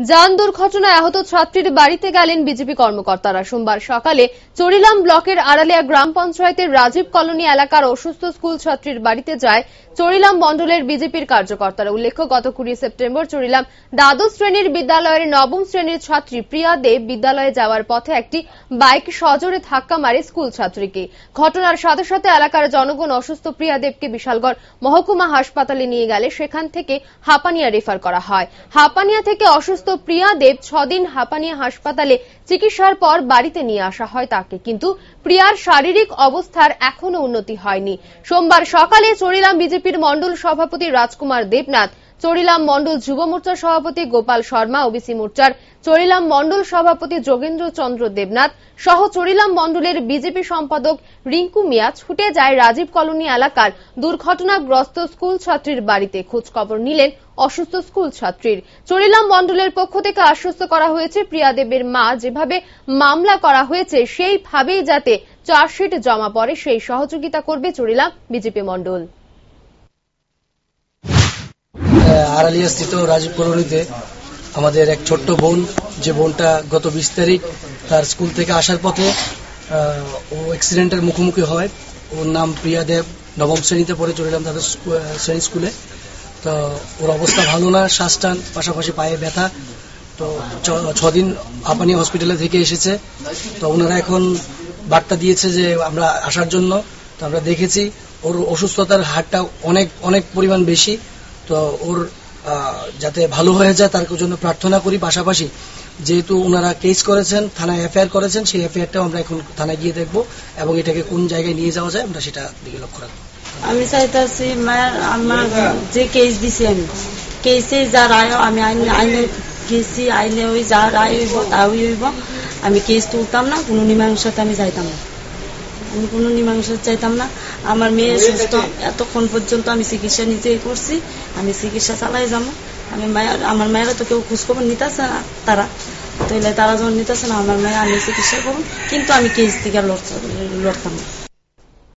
যান দুর্ঘটনায় আহত ছাত্রীর বাড়িতে গেলেন বিজেপি কর্মকর্তারা। সোমবার সকালে চরিলাম ব্লকের আড়ালিয়া গ্রাম পঞ্চায়েতের রাজীব কলোনি এলাকার অসুস্থ স্কুল ছাত্রীর বাড়িতে যায় চরিলাম মণ্ডলের বিজেপির কার্যকর্তারা। উল্লেখ্য, গত 20 সেপ্টেম্বর চরিলাম দ্বাদশ শ্রেণীর বিদ্যালয়ের নবম শ্রেণীর ছাত্রী প্রিয়া দেব বিদ্যালয়ে যাওয়ার পথে একটি বাইক সজোরে ধাক্কা মারে স্কুল ছাত্রীকে। ঘটনার সাথে সাথে এলাকার জনগণ অসুস্থ প্রিয়া দেবকে বিশালগড় মহকুমা হাসপাতালে নিয়ে গেলে সেখান থেকে হাপানিয়া রেফার করা হয়। হাপানিয়া থেকে অসুস্থ প্রিয়া দেব 6 দিন হাপানিয়া হাসপাতালে চিকিৎসার পর বাড়িতে নিয়ে আসা হয় তাকে, কিন্তু প্রিয়ার শারীরিক অবস্থার এখনো উন্নতি হয়নি। সোমবার সকালে চরিলাম বিজেপির মণ্ডল সভাপতি রাজকুমার দেবনাথ, চরিলাম মণ্ডল যুব মোর্চার সভাপতি গোপাল শর্মা, ওবিসি মোর্চার চরিলাম মণ্ডল সভাপতি যোগেন্দ্র চন্দ্র দেবনাথ সহ চরিলাম মণ্ডলের বিজেপি সম্পাদক রিঙ্কু মিয়া ছুটে যায় রাজীব কলোনি এলাকার দুর্ঘটনাগ্রস্ত স্কুল ছাত্রীর বাড়িতে। খোঁজ খবর নিলেন অসুস্থ স্কুল ছাত্রীর। চরিলাম মণ্ডলের পক্ষ থেকে আশ্বস্ত করা হয়েছে প্রিয়া দেবের মা যেভাবে মামলা করা হয়েছে সেইভাবেই যাতে চার্জশিট জমা পড়ে সেই সহযোগিতা করবে চরিলাম বিজেপি মণ্ডল। আড়ালিয়া স্থিত রাজীব কলোনিতে আমাদের এক ছোট্ট বোন, যে বোনটা গত 20 তারিখ তার স্কুল থেকে আসার পথে ও অ্যাক্সিডেন্টের মুখোমুখি হয়। ওর নাম প্রিয়া দেব, নবম শ্রেণীতে পড়ে চরিলাম তাদের শ্রেণী স্কুলে। তো ওর অবস্থা ভালো না, শ্বাস টান, পাশাপাশি পায়ে ব্যথা। তো 6 দিন হাপানিয়া হসপিটালে থেকে এসেছে। তো ওনারা এখন বার্তা দিয়েছে যে আমরা আসার জন্য। তো আমরা দেখেছি ওর অসুস্থতার হারটা অনেক অনেক পরিমাণ বেশি। তো ওর যাতে ভালো হয়ে যায় তার জন্য প্রার্থনা করি। পাশাপাশি যেহেতু ওনারা কেস করেছেন, থানায় এফআইআর করেছেন, সেই এফআইআরটাও আমরা এখন থানায় গিয়ে দেখবো এবং এটাকে কোন জায়গায় নিয়ে যাওয়া যায় আমরা সেটা দিকে লক্ষ্য রাখবো। আমি চাইতেছি আমার যে কেস দিছি, আমি কেসে যা রায় আমি আইনে গেছি, আইনে ওই যা রায় হইব তা হইব। আমি কেস তুলতাম না, কোনো মীমাংসাতে আমি যাইতাম না, আমি কোনো মীমাংসা চাইতাম না। আমার মেয়ে সুস্থ, এতক্ষণ পর্যন্ত আমি চিকিৎসা নিজেই করছি, আমি চিকিৎসা চালাই যাবো। আমার মায়েরা তো কেউ খোঁজখবর নিতেছে না, তারা যখন নিতেছে না আমার মায়ের, আমি চিকিৎসা করুন, কিন্তু আমি কেস থেকে লড়তাম না।